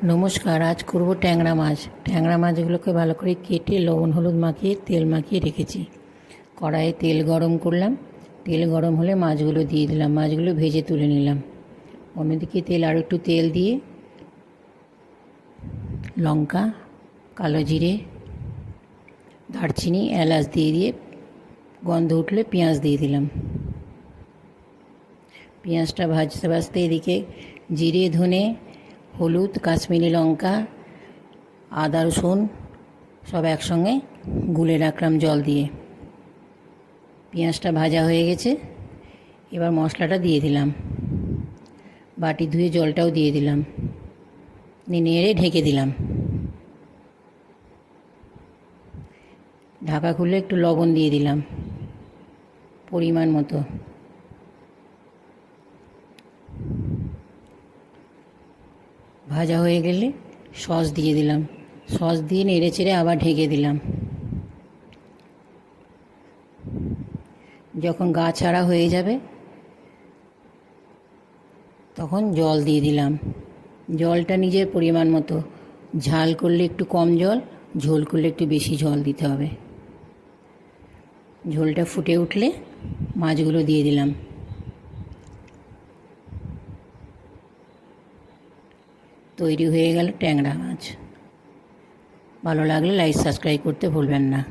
নমস্কার। আজ করব ট্যাংরা মাছ। ট্যাংরা মাছগুলোকে ভালো করে কেটে লবণ হলুদ মাখিয়ে তেল মাখিয়ে রেখেছি। কড়াইয়ে তেল গরম করলাম। তেল গরম হলে মাছগুলো দিয়ে দিলাম। মাছগুলো ভেজে তুলে নিলাম। অন্যদিকে আর একটু তেল দিয়ে লঙ্কা, কালো জিরে, দারচিনি, এলাচ দিয়ে গন্ধ উঠলে পেঁয়াজ দিয়ে দিলাম। পেঁয়াজটা ভাজতে ভাজতে এদিকে জিরে, ধনে, হলুদ, কাশ্মীরি লঙ্কা, আদা রসুন সব একসঙ্গে গুলে রাখলাম জল দিয়ে। পেঁয়াজটা ভাজা হয়ে গেছে, এবার মশলাটা দিয়ে দিলাম। বাটি ধুয়ে জলটাও দিয়ে দিলাম, নেড়ে ঢেকে দিলাম। ঢাকা খুলে একটু লবণ দিয়ে দিলাম পরিমাণ মতো। ভাজা হয়ে গেলে সস দিয়ে দিলাম। সস দিয়ে নেড়ে চেড়ে আবার ঢেকে দিলাম। যখন গা ছাড়া হয়ে যাবে তখন জল দিয়ে দিলাম। জলটা নিজের পরিমাণ মতো, ঝাল করলে একটু কম জল, ঝোল করলে একটু বেশি জল দিতে হবে। ঝোলটা ফুটে উঠলে মাছগুলো দিয়ে দিলাম। তৈরি হয়ে গেল ট্যাংরা মাছ। ভালো লাগলে লাইক সাবস্ক্রাইব করতে ভুলবেন না।